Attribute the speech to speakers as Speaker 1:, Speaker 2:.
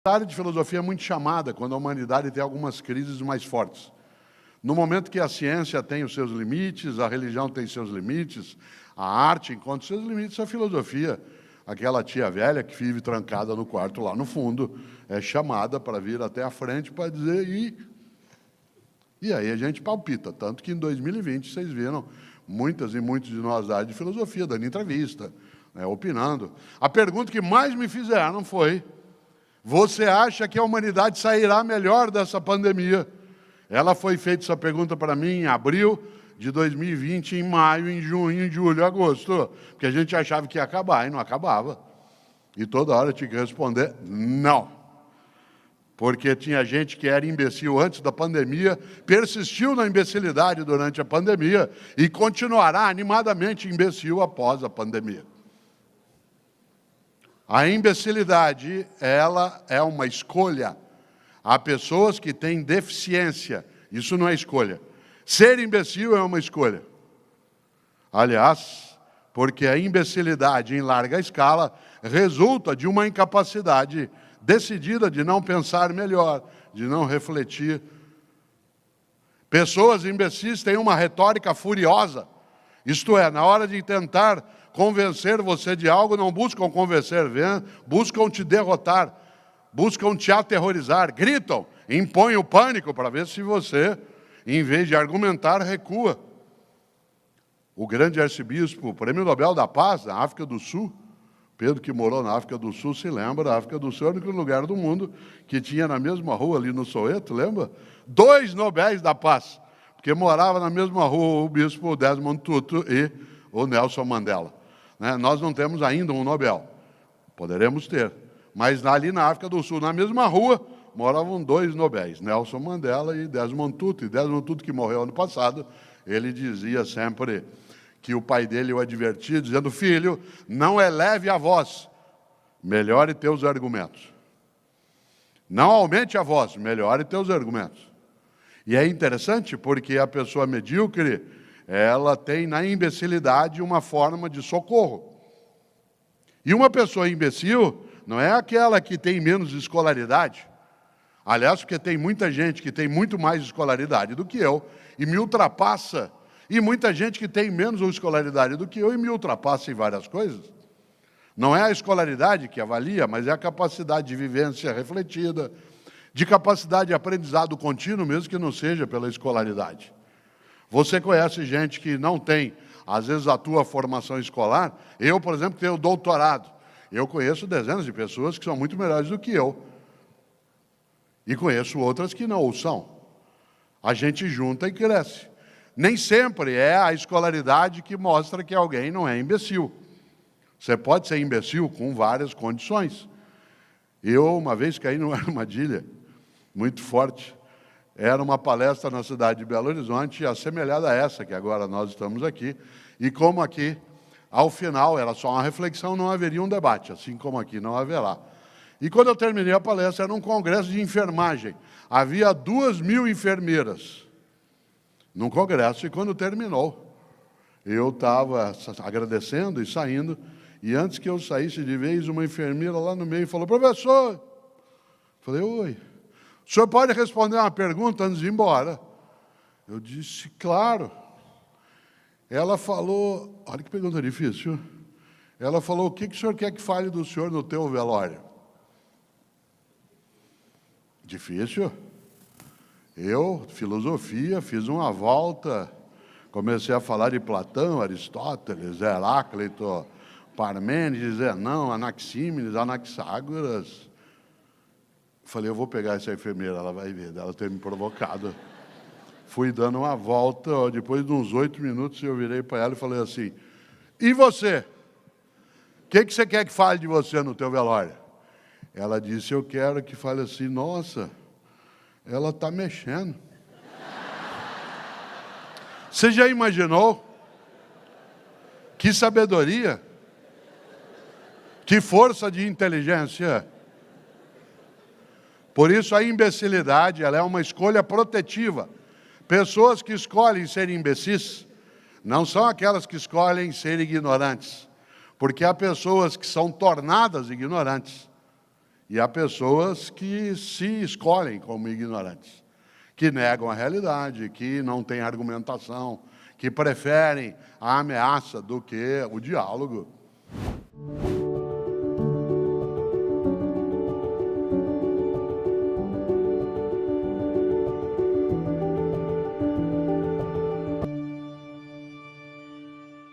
Speaker 1: A área de filosofia é muito chamada quando a humanidade tem algumas crises mais fortes. No momento que a ciência tem os seus limites, a religião tem seus limites, a arte encontra os seus limites, a filosofia, aquela tia velha que vive trancada no quarto lá no fundo, é chamada para vir até a frente para dizer e aí a gente palpita. Tanto que em 2020 vocês viram muitas e muitos de nós da área de filosofia dando entrevista, opinando. A pergunta que mais me fizeram foi: você acha que a humanidade sairá melhor dessa pandemia? Ela foi feita essa pergunta para mim em abril de 2020, em maio, em junho, em julho, agosto, porque a gente achava que ia acabar e não acabava. E toda hora eu tinha que responder não. Porque tinha gente que era imbecil antes da pandemia, persistiu na imbecilidade durante a pandemia e continuará animadamente imbecil após a pandemia. A imbecilidade, ela é uma escolha. Há pessoas que têm deficiência. Isso não é escolha. Ser imbecil é uma escolha. Aliás, porque a imbecilidade em larga escala resulta de uma incapacidade decidida de não pensar melhor, de não refletir. Pessoas imbecis têm uma retórica furiosa. Isto é, na hora de tentar convencer você de algo, não buscam convencer, buscam te derrotar, buscam te aterrorizar, gritam, impõem o pânico para ver se você, em vez de argumentar, recua. O grande arcebispo, o Prêmio Nobel da Paz, na África do Sul, Pedro, que morou na África do Sul, se lembra, a África do Sul é o único lugar do mundo que tinha na mesma rua, ali no Soweto, lembra? 2 Nobéis da Paz, porque morava na mesma rua o bispo Desmond Tutu e o Nelson Mandela. Nós não temos ainda um Nobel, poderemos ter, mas ali na África do Sul, na mesma rua, moravam 2 Nobéis, Nelson Mandela e Desmond Tutu. E Desmond Tutu, que morreu ano passado, ele dizia sempre que o pai dele o advertia, dizendo: filho, não eleve a voz, melhore teus argumentos. Não aumente a voz, melhore teus argumentos. E é interessante porque a pessoa medíocre, ela tem na imbecilidade uma forma de socorro. E uma pessoa imbecil não é aquela que tem menos escolaridade. Aliás, porque tem muita gente que tem muito mais escolaridade do que eu e me ultrapassa. E muita gente que tem menos escolaridade do que eu e me ultrapassa em várias coisas. Não é a escolaridade que avalia, mas é a capacidade de vivência refletida, de capacidade de aprendizado contínuo, mesmo que não seja pela escolaridade. Você conhece gente que não tem, às vezes, a tua formação escolar. Eu, por exemplo, tenho doutorado. Eu conheço dezenas de pessoas que são muito melhores do que eu. E conheço outras que não o são. A gente junta e cresce. Nem sempre é a escolaridade que mostra que alguém não é imbecil. Você pode ser imbecil com várias condições. Eu, uma vez, caí numa armadilha muito forte. Era uma palestra na cidade de Belo Horizonte, assemelhada a essa, que agora nós estamos aqui. E como aqui, ao final, era só uma reflexão, não haveria um debate, assim como aqui não haverá. E quando eu terminei a palestra, era um congresso de enfermagem. Havia 2.000 enfermeiras num congresso, e quando terminou, eu estava agradecendo e saindo, e antes que eu saísse de vez, uma enfermeira lá no meio falou: professor, falei: oi, o senhor pode responder uma pergunta antes de ir embora? Eu disse: claro. Ela falou, olha que pergunta difícil, ela falou: o que o senhor quer que fale do senhor no teu velório? Difícil. Eu, filosofia, fiz uma volta, comecei a falar de Platão, Aristóteles, Heráclito, Parmênides, Zenão, Anaxímenes, Anaxágoras. Falei: eu vou pegar essa enfermeira, ela vai ver, dela ter me provocado. Fui dando uma volta, depois de uns 8 minutos eu virei para ela e falei assim: e você? O que você quer que fale de você no teu velório? Ela disse: eu quero que fale assim: nossa, ela está mexendo. Você já imaginou? Que sabedoria? Que força de inteligência? Por isso a imbecilidade, ela é uma escolha protetiva. Pessoas que escolhem ser imbecis não são aquelas que escolhem ser ignorantes, porque há pessoas que são tornadas ignorantes E há pessoas que se escolhem como ignorantes, que negam a realidade, que não têm argumentação, que preferem a ameaça do que o diálogo.